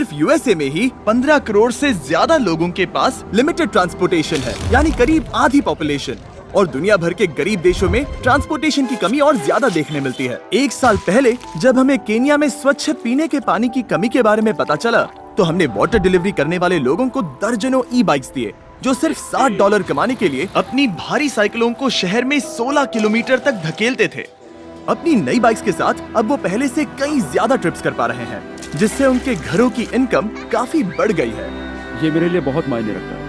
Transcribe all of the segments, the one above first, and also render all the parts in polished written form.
सिर्फ यूएसए में ही 15 करोड़ से ज्यादा लोगों के पास लिमिटेड ट्रांसपोर्टेशन है, यानी करीब आधी पॉपुलेशन। और दुनिया भर के गरीब देशों में ट्रांसपोर्टेशन की कमी और ज्यादा देखने मिलती है। एक साल पहले जब हमें केन्या में स्वच्छ पीने के पानी की कमी के बारे में पता चला, तो हमने वाटर डिलीवरी करने वाले लोगों को दर्जनों ई बाइक्स दिए, जो सिर्फ $60 कमाने के लिए अपनी भारी साइकिलों को शहर में 16 किलोमीटर तक धकेलते थे। अपनी नई बाइक्स के साथ अब वो पहले से कई ज्यादा ट्रिप्स कर पा रहे हैं, जिससे उनके घरों की इनकम काफी बढ़ गई है। ये मेरे लिए बहुत मायने रखता है।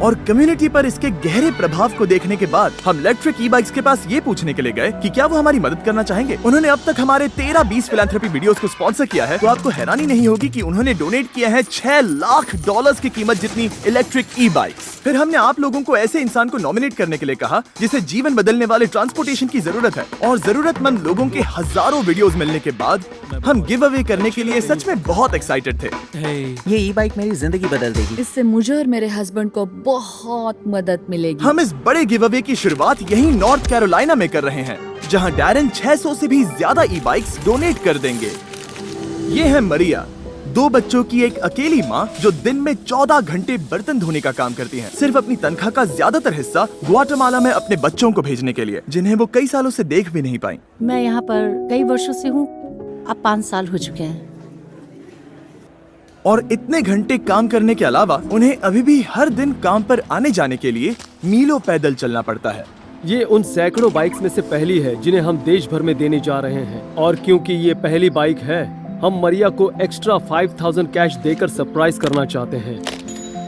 और कम्युनिटी पर इसके गहरे प्रभाव को देखने के बाद हम इलेक्ट्रिक ई बाइक्स के पास ये पूछने के लिए गए कि क्या वो हमारी मदद करना चाहेंगे। उन्होंने अब तक हमारे 13-20 फिलैंथ्रोपी वीडियोस को स्पॉन्सर किया है, तो आपको हैरानी नहीं होगी कि उन्होंने डोनेट किया है $6 लाख की कीमत जितनी इलेक्ट्रिक ई बाइक्स। फिर हमने आप लोगों को ऐसे इंसान को नॉमिनेट करने के लिए कहा जिसे जीवन बदलने वाले ट्रांसपोर्टेशन की जरूरत है। और जरूरतमंद लोगों के हजारों वीडियोस मिलने के बाद हम गिव अवे करने के लिए सच में बहुत एक्साइटेड थे। ये ई बाइक मेरी जिंदगी बदल देगी। इससे मुझे और मेरे हस्बैंड को बहुत मदद मिलेगी। हम इस बड़े गिव अवे की शुरुआत यहीं नॉर्थ कैरोलिना में कर रहे हैं, जहां डैरन 600 से भी ज्यादा ई बाइक्स डोनेट कर देंगे। ये है मरिया, 2 बच्चों की एक अकेली माँ जो दिन में 14 घंटे बर्तन धोने का काम करती है, सिर्फ अपनी तनख्वाह का ज्यादातर हिस्सा ग्वाटेमाला में अपने बच्चों को भेजने के लिए, जिन्हें वो कई सालों से देख भी नहीं पाई। मैं यहाँ पर कई वर्षों से हूँ, अब 5 साल हो चुके हैं। और इतने घंटे काम करने के अलावा उन्हें अभी भी हर दिन काम पर आने जाने के लिए मीलों पैदल चलना पड़ता है। ये उन सैकड़ों बाइक्स में से पहली है जिन्हें हम देश भर में देने जा रहे हैं। और क्योंकि ये पहली बाइक है, हम मरिया को एक्स्ट्रा 5000 कैश देकर सरप्राइज करना चाहते हैं।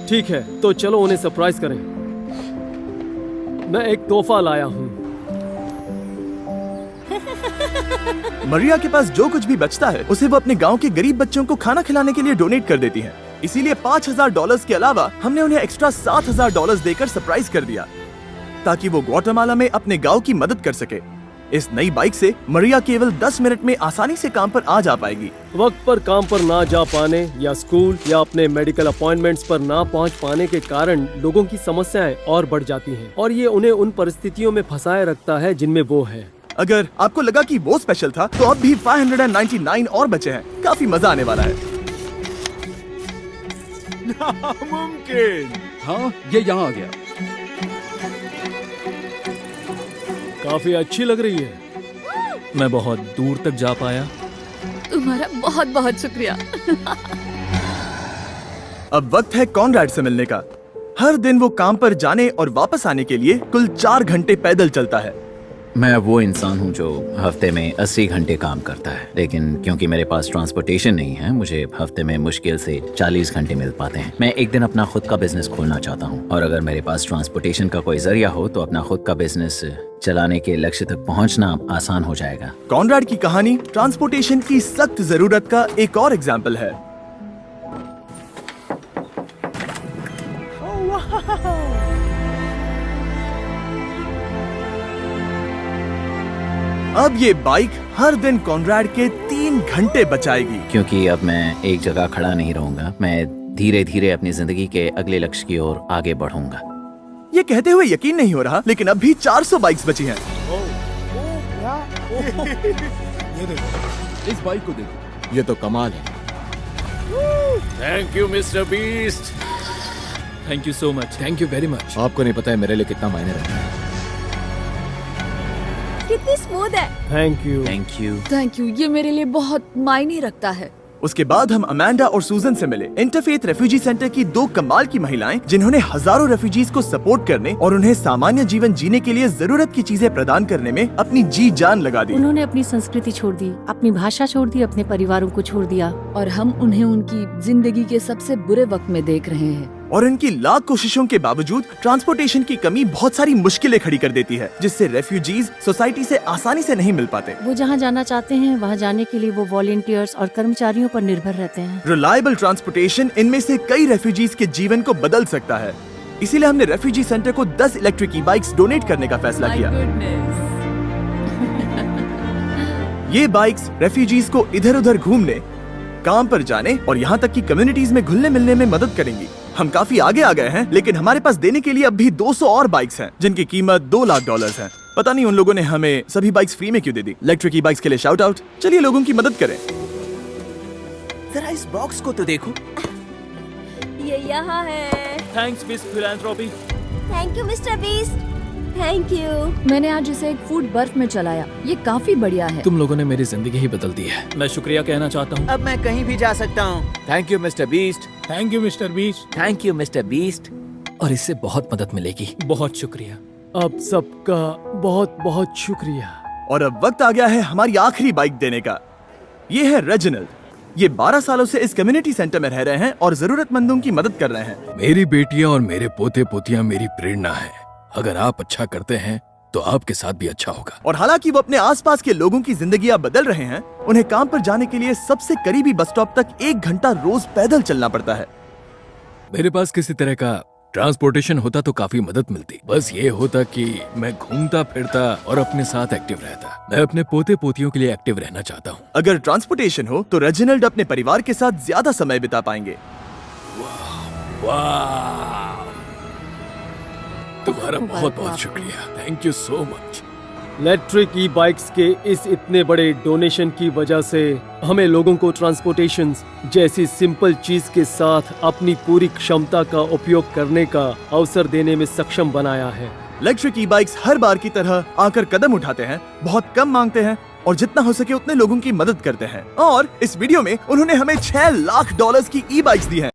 ठीक है, तो चलो उन्हें सरप्राइज करें। मैं एक तोहफा लाया हूँ। मरिया के पास जो कुछ भी बचता है उसे वो अपने गांव के गरीब बच्चों को खाना खिलाने के लिए डोनेट कर देती है। इसीलिए $5000 के अलावा हमने उन्हें एक्स्ट्रा $7000 देकर सरप्राइज कर दिया, ताकि वो ग्वाटेमाला में अपने गांव की मदद कर सके। इस नई बाइक से मरिया केवल 10 मिनट में आसानी से काम पर आ जा पाएगी। वक्त पर काम पर ना जा पाने या स्कूल या अपने मेडिकल अपॉइंटमेंट्स पर ना पहुंच पाने के कारण लोगों की समस्याएं और बढ़ जाती हैं, और ये उन्हें उन परिस्थितियों में फंसाए रखता है जिनमें वो है। अगर आपको लगा कि वो स्पेशल था, तो अब भी 599 और बचे हैं। काफी मजा आने वाला है। नामुमकिन। हाँ, ये यहाँ आ गया। काफी अच्छी लग रही है। मैं बहुत दूर तक जा पाया। तुम्हारा बहुत बहुत शुक्रिया। अब वक्त है कॉनराड से मिलने का। हर दिन वो काम पर जाने और वापस आने के लिए कुल 4 घंटे पैदल चलता है। मैं वो इंसान हूँ जो हफ्ते में 80 घंटे काम करता है, लेकिन क्योंकि मेरे पास ट्रांसपोर्टेशन नहीं है, मुझे हफ्ते में मुश्किल से 40 घंटे मिल पाते हैं। मैं एक दिन अपना खुद का बिजनेस खोलना चाहता हूँ, और अगर मेरे पास ट्रांसपोर्टेशन का कोई जरिया हो तो अपना खुद का बिजनेस चलाने के लक्ष्य तक पहुँचना आसान हो जाएगा। कॉनराड की कहानी ट्रांसपोर्टेशन की सख्त जरूरत का एक और एग्जाम्पल है। अब ये बाइक हर दिन कॉनराड के 3 घंटे बचाएगी। क्योंकि अब मैं एक जगह खड़ा नहीं रहूंगा, मैं धीरे धीरे अपनी जिंदगी के अगले लक्ष्य की ओर आगे बढ़ूंगा। ये कहते हुए यकीन नहीं हो रहा, लेकिन अब भी 400 बाइक्स बची हैं। ये देखो, इस बाइक को देखो, ये तो कमाल है। Thank you mister beast. Thank you so much. Thank you very much. आपको नहीं पता है मेरे लिए कितना मायने रखता है। कितनी स्मूथ है। Thank you. Thank you. Thank you, ये मेरे लिए बहुत मायने रखता है। उसके बाद हम अमांडा और सूजन से मिले, इंटरफेथ रेफ्यूजी सेंटर की 2 कमाल की महिलाएं, जिन्होंने हजारों रेफ्यूजीज को सपोर्ट करने और उन्हें सामान्य जीवन जीने के लिए जरूरत की चीजें प्रदान करने में अपनी जी जान लगा दी। उन्होंने अपनी संस्कृति छोड़ दी, अपनी भाषा छोड़ दी, अपने परिवारों को छोड़ दिया, और हम उन्हें उनकी जिंदगी के सबसे बुरे वक्त में देख रहे हैं। और इनकी लाख कोशिशों के बावजूद ट्रांसपोर्टेशन की कमी बहुत सारी मुश्किलें खड़ी कर देती है, जिससे रेफ्यूजीज सोसाइटी से आसानी से नहीं मिल पाते। वो जहाँ जाना चाहते हैं वहाँ जाने के लिए वो वॉलंटियर्स और कर्मचारियों पर निर्भर रहते हैं। रिलायबल ट्रांसपोर्टेशन इनमें से कई रेफ्यूजीज के जीवन को बदल सकता है। इसीलिए हमने रेफ्यूजी सेंटर को 10 इलेक्ट्रिक ई बाइक्स डोनेट करने का फैसला किया। ये बाइक्स रेफ्यूजीज को इधर उधर घूमने, काम पर जाने और यहाँ तक कि कम्युनिटीज में घुलने मिलने में मदद करेंगी। हम काफी आगे आ गए हैं, लेकिन हमारे पास देने के लिए अब भी 200 और बाइक्स हैं, जिनकी कीमत $2 लाख है। पता नहीं उन लोगों ने हमें सभी बाइक्स फ्री में क्यों दे दी। इलेक्ट्रिक ई बाइक्स के लिए शाउट आउट। चलिए लोगों की मदद करें। जरा इस बॉक्स को तो देखो। ये यहाँ है। थैंक्स बिस philanthropy. Thank you mister beast. Thank you. मैंने आज इसे एक फूड बर्फ में चलाया। ये काफी बढ़िया है। तुम लोगों ने मेरी जिंदगी ही बदल दी है। मैं शुक्रिया कहना चाहता हूँ। अब मैं कहीं भी जा सकता हूँ। Thank you mister beast. Thank you mister beast. Thank you mister beast. और इससे बहुत मदद मिलेगी। बहुत शुक्रिया। आप सबका बहुत बहुत शुक्रिया। और अब वक्त आ गया है हमारी आखिरी बाइक देने का। ये है रेजिनल्ड। ये 12 सालों से इस कम्युनिटी सेंटर में रह रहे हैं और जरूरतमंदों की मदद कर रहे हैं। मेरी बेटियां और मेरे पोते पोतियां मेरी प्रेरणा है। अगर आप अच्छा करते हैं तो आपके साथ भी अच्छा होगा। और हालांकि वो अपने आसपास के लोगों की जिंदगियां बदल रहे हैं, उन्हें काम पर जाने के लिए सबसे करीबी बस स्टॉप तक 1 घंटा रोज पैदल चलना पड़ता है। मेरे पास किसी तरह का ट्रांसपोर्टेशन होता तो काफी मदद मिलती। बस ये होता कि मैं घूमता फिरता और अपने साथ एक्टिव रहता। मैं अपने पोते पोतियों के लिए एक्टिव रहना चाहता हूँ। अगर ट्रांसपोर्टेशन हो तो रेजिनल्ड अपने परिवार के साथ ज्यादा समय बिता पाएंगे। वाह, तुम्हारा बहुत बहुत शुक्रिया। Thank you so much. Electric E bikes के इस इतने बड़े डोनेशन की वजह से हमें लोगों को ट्रांसपोर्टेशन जैसी सिंपल चीज के साथ अपनी पूरी क्षमता का उपयोग करने का अवसर देने में सक्षम बनाया है। इलेक्ट्रिक ई बाइक्स हर बार की तरह आकर कदम उठाते हैं, बहुत कम मांगते हैं और जितना हो सके उतने लोगों की मदद करते हैं। और इस वीडियो में उन्होंने हमें $6 लाख की ई बाइक्स दी हैं।